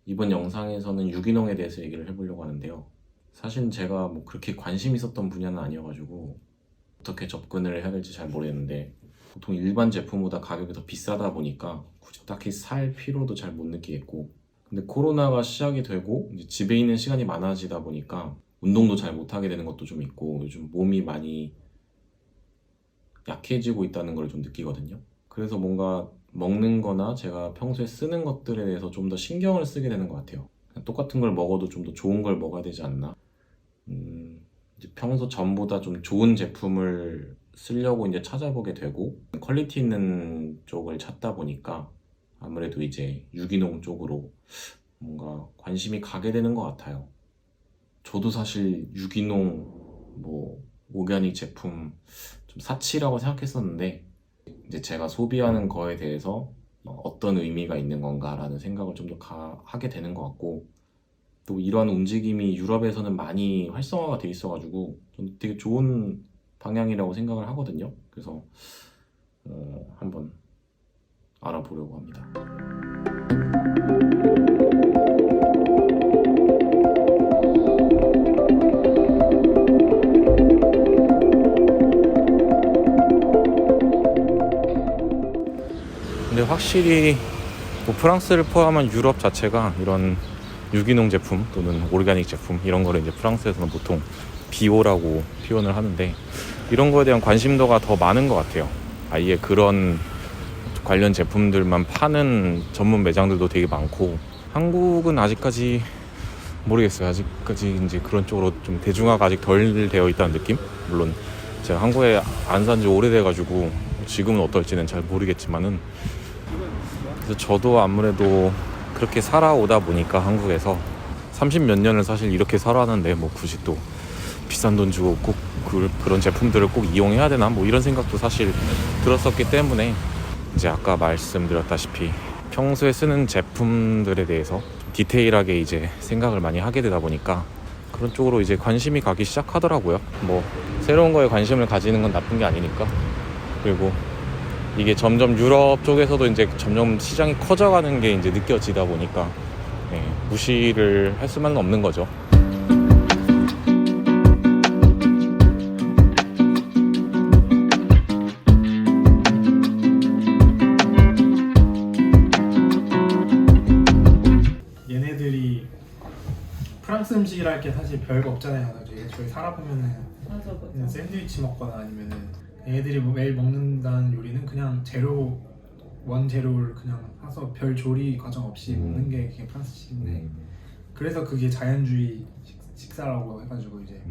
이번 영상에서는 유기농에 대해서 얘기를 해보려고 하는데요. 사실 제가 뭐 그렇게 관심 있었던 분야는 아니어가지고 어떻게 접근을 해야 될지 잘 모르겠는데, 보통 일반 제품보다 가격이 더 비싸다 보니까 굳이 딱히 살 필요도 잘 못 느끼겠고, 근데 코로나가 시작이 되고 이제 집에 있는 시간이 많아지다 보니까 운동도 잘 못하게 되는 것도 좀 있고, 요즘 몸이 많이 약해지고 있다는 걸 좀 느끼거든요. 그래서 뭔가 먹는 거나 제가 평소에 쓰는 것들에 대해서 좀 더 신경을 쓰게 되는 것 같아요. 그냥 똑같은 걸 먹어도 좀 더 좋은 걸 먹어야 되지 않나? 이제 평소 전보다 좀 좋은 제품을 쓰려고 이제 찾아보게 되고, 퀄리티 있는 쪽을 찾다 보니까 아무래도 이제 유기농 쪽으로 뭔가 관심이 가게 되는 것 같아요. 저도 사실 유기농, 뭐 오가닉 제품 좀 사치라고 생각했었는데, 이제 제가 소비하는 거에 대해서 어떤 의미가 있는 건가라는 생각을 좀 더 하게 되는 것 같고, 또 이런 움직임이 유럽에서는 많이 활성화가 돼 있어가지고 저는 되게 좋은 방향이라고 생각을 하거든요. 그래서 한번 알아보려고 합니다. 근데 확실히 뭐 프랑스를 포함한 유럽 자체가 이런 유기농 제품 또는 오르가닉 제품 이런 거를 이제 프랑스에서는 보통 비오라고 표현을 하는데, 이런 거에 대한 관심도가 더 많은 것 같아요. 아예 그런 관련 제품들만 파는 전문 매장들도 되게 많고, 한국은 아직까지 모르겠어요. 아직까지 이제 그런 쪽으로 좀 대중화가 아직 덜 되어 있다는 느낌? 물론 제가 한국에 안 산 지 오래돼가지고 지금은 어떨지는 잘 모르겠지만은, 그래서 저도 아무래도 그렇게 살아오다 보니까 한국에서 30몇 년을 사실 이렇게 살아왔는데, 뭐 굳이 또 비싼 돈 주고 꼭 그런 제품들을 꼭 이용해야 되나, 뭐 이런 생각도 사실 들었었기 때문에, 이제 아까 말씀드렸다시피 평소에 쓰는 제품들에 대해서 디테일하게 이제 생각을 많이 하게 되다 보니까 그런 쪽으로 이제 관심이 가기 시작하더라고요. 뭐 새로운 거에 관심을 가지는 건 나쁜 게 아니니까. 그리고 이게 점점 유럽 쪽에서도 이제 점점 시장이 커져가는 게 이제 느껴지다 보니까 무시를 할 수만은 없는 거죠. 얘네들이 프랑스 음식이랄 게 사실 별거 없잖아요. 저희 살아보면은 맞아. 그냥 샌드위치 먹거나 아니면은 얘네들이 매일 먹는다는 요리는 그냥 원재료를 그냥 사서 별 조리 과정 없이 먹는 게 그게 프랑스식인데, 그래서 그게 자연주의 식사라고 해가지고 이제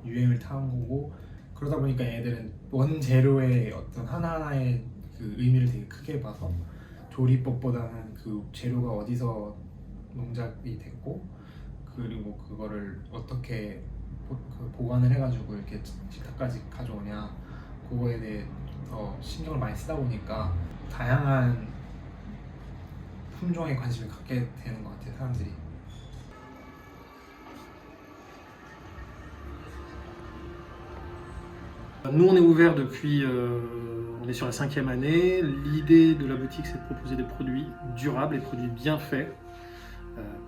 유행을 타는 거고, 그러다 보니까 얘네들은 원재료의 어떤 하나하나의 그 의미를 되게 크게 봐서 조리법보다는 그 재료가 어디서 농작이 됐고, 그리고 그거를 어떻게 보관을 해가지고 이렇게 식탁까지 가져오냐, 그거에 대해 더 신경을 많이 쓰다 보니까 다양한 품종에 관심을 갖게 되는 것 같아요, 사람들이. Nous, on est ouvert depuis, on est sur la 5e année. L'idée de la boutique, c'est de proposer des produits durables, des produits bien faits.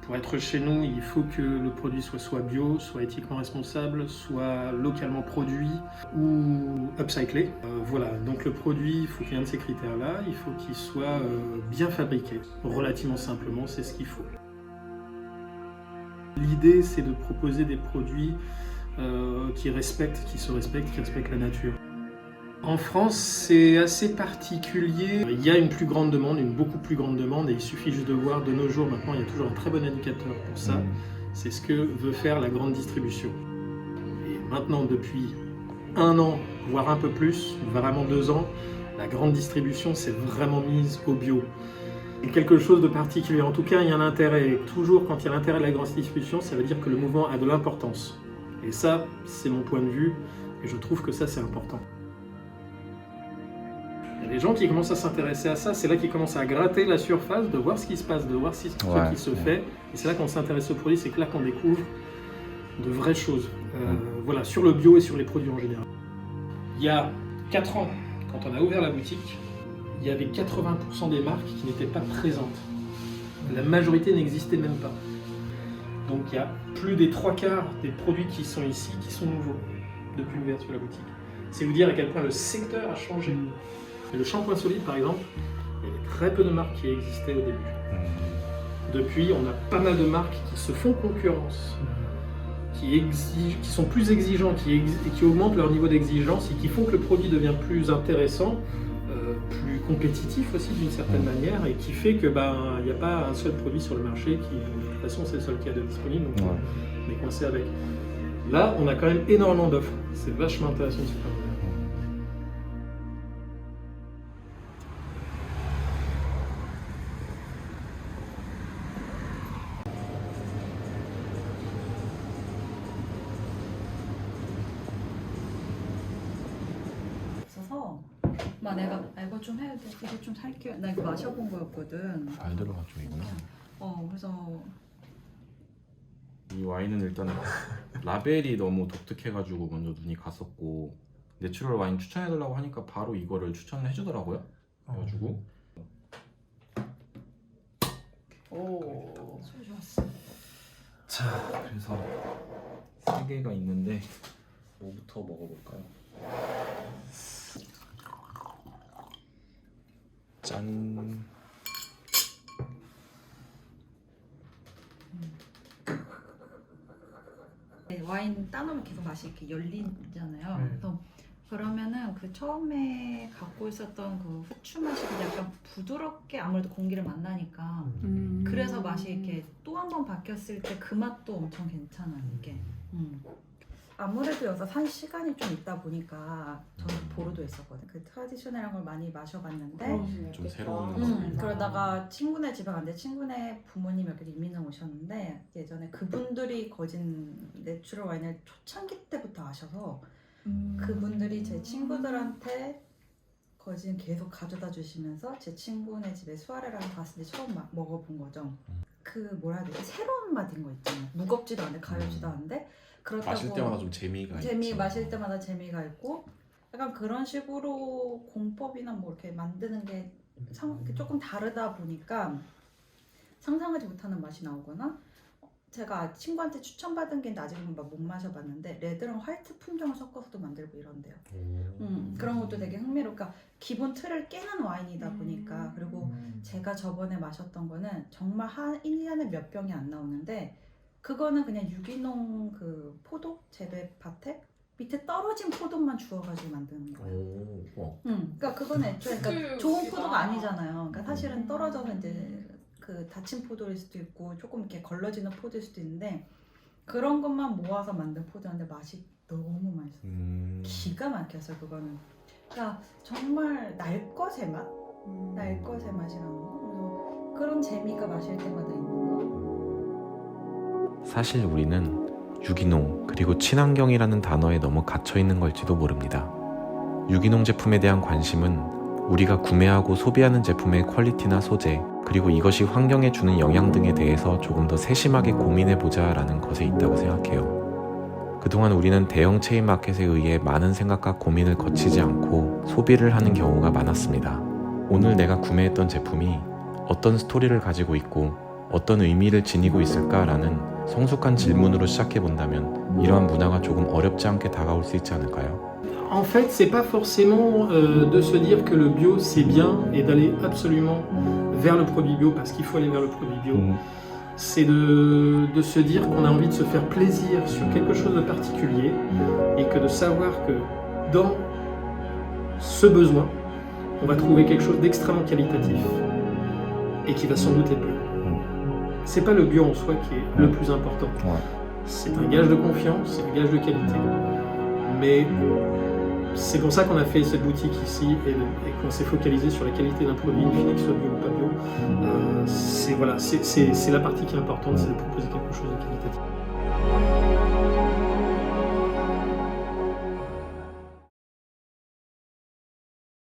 Pour être chez nous, il faut que le produit soit bio, soit éthiquement responsable, soit localement produit ou upcyclé. Voilà, donc le produit, il faut qu'il y ait un de ces critères-là. Il faut qu'il soit bien fabriqué. Relativement simplement, c'est ce qu'il faut. L'idée, c'est de proposer des produits qui se respectent, qui respectent la nature. En France, c'est assez particulier. Il y a une plus grande demande, une beaucoup plus grande demande, et il suffit juste de voir de nos jours, maintenant il y a toujours un très bon indicateur pour ça, c'est ce que veut faire la grande distribution. Et maintenant, depuis 1 an, voire un peu plus, vraiment 2 ans, la grande distribution s'est vraiment mise au bio. C'est quelque chose de particulier, en tout cas il y a un intérêt, et toujours quand il y a l'intérêt de la grande distribution, ça veut dire que le mouvement a de l'importance. Et ça, c'est mon point de vue, et je trouve que ça c'est important. Il y a des gens qui commencent à s'intéresser à ça, c'est là qu'ils commencent à gratter la surface, de voir ce qui se passe, de voir ce qui se fait. Et c'est là qu'on s'intéresse aux produits, c'est que là qu'on découvre de vraies choses. Voilà, sur le bio et sur les produits en général. Il y a 4 ans, quand on a ouvert la boutique, il y avait 80% des marques qui n'étaient pas présentes. La majorité n'existait même pas. Donc il y a plus des 3/4 des produits qui sont ici qui sont nouveaux depuis l'ouverture de la boutique. C'est vous dire à quel point le secteur a changé. Le shampoing solide par exemple, il y avait très peu de marques qui existaient au début. Depuis, on a pas mal de marques qui se font concurrence, qui sont plus exigeants, qui augmentent leur niveau d'exigence et qui font que le produit devient plus intéressant, plus compétitif aussi d'une certaine manière, et qui fait que il n'y a pas un seul produit sur le marché qui, de toute façon, c'est le seul qu'il y a de disponible, donc on est coincé avec. Là, on a quand même énormément d'offres. C'est vachement intéressant de se faire. 있어서 막 내가 이거 좀 해야 돼, 이거 좀 살게. 나 이거 마셔본 거였거든. 잘 들어간 쪽이구나. 그래서 이 와인은 일단 라벨이 너무 독특해가지고 먼저 눈이 갔었고, 내추럴 와인 추천해달라고 하니까 바로 이거를 추천을 해주더라고요. 그래가지고 소리 좋았어. 자, 그래서 세 개가 있는데 뭐부터 먹어볼까요? 짠. 와인 따놓으면 계속 맛이 이렇게 열리잖아요. 그래서 그러면은 그 처음에 갖고 있었던 그 후추 맛이 그냥 약간 부드럽게, 아무래도 공기를 만나니까 그래서 맛이 이렇게 또 한 번 바뀌었을 때 그 맛도 엄청 괜찮아요 이게. 아무래도 여기서 산 시간이 좀 있다 보니까 저는 보르도에 있었거든요. 그 트라디셔널한 걸 많이 마셔봤는데 좀 새로운 그러다가 친구네 집에 갔는데 친구네 부모님이 여기 이민을 오셨는데 예전에 그분들이 거진 내추럴 와인을 초창기 때부터 아셔서 그분들이 제 친구들한테 거진 계속 가져다 주시면서 제 친구네 집에 수아레라고 갔을 때 처음 먹어본 거죠. 그 뭐라 해야 되지? 새로운 맛인 거 있잖아요. 무겁지도 않은데 가열지도 않은데 그렇다고 마실 때마다 좀 재미가 있죠. 마실 때마다 재미가 있고 약간 그런 식으로 공법이나 뭐 이렇게 만드는 게 조금 다르다 보니까 상상하지 못하는 맛이 나오거나, 제가 친구한테 추천받은 게 있는데 아직은 못 마셔봤는데 레드랑 화이트 품종을 섞어서도 만들고 이런데요. 그런 것도 되게 흥미롭고, 기본 틀을 깨는 와인이다 보니까. 그리고 제가 저번에 마셨던 거는 정말 한 1년에 몇 병이 안 나오는데 그거는 그냥 유기농 그 포도 재배 밭에 밑에 떨어진 포도만 주워가지고 만드는 거예요. 그러니까 그거는 애초에 그러니까 좋은 포도가 아니잖아요. 그러니까 사실은 떨어져서 이제 그 다친 포도일 수도 있고 조금 이렇게 걸러지는 포도일 수도 있는데 그런 것만 모아서 만든 포도인데 맛이 너무 맛있어요. 기가 막혔어요 그거는. 그러니까 정말 날 것의 맛, 날 것의 맛이라는 거. 그래서 그런 재미가 마실 때마다 있는 거. 사실 우리는 유기농 그리고 친환경이라는 단어에 너무 갇혀있는 걸지도 모릅니다. 유기농 제품에 대한 관심은 우리가 구매하고 소비하는 제품의 퀄리티나 소재, 그리고 이것이 환경에 주는 영향 등에 대해서 조금 더 세심하게 고민해보자 라는 것에 있다고 생각해요. 그동안 우리는 대형 체인 마켓에 의해 많은 생각과 고민을 거치지 않고 소비를 하는 경우가 많았습니다. 오늘 내가 구매했던 제품이 어떤 스토리를 가지고 있고 어떤 의미를 지니고 있을까라는 성숙한 질문으로 시작해본다면 이러한 문화가 조금 어렵지 않게 다가올 수 있지 않을까요? En fait, c'est pas forcément de se dire que le bio c'est bien et d'aller absolument vers le produit bio parce qu'il faut aller vers le produit bio. C'est de se dire qu'on a envie de se faire plaisir sur quelque chose de particulier et que de savoir que dans ce besoin, on va trouver quelque chose d'extrêmement qualitatif et qui va sans doute être bio. C'est pas le bio en soi qui est le plus important. C'est un gage de confiance, c'est un gage de qualité. Mais c'est pour ça qu'on a fait cette boutique ici et qu'on s'est focalisé sur la qualité d'un produit, qu'il soit bio ou pas bio. C'est la partie qui est importante, c'est de proposer quelque chose de qualitatif.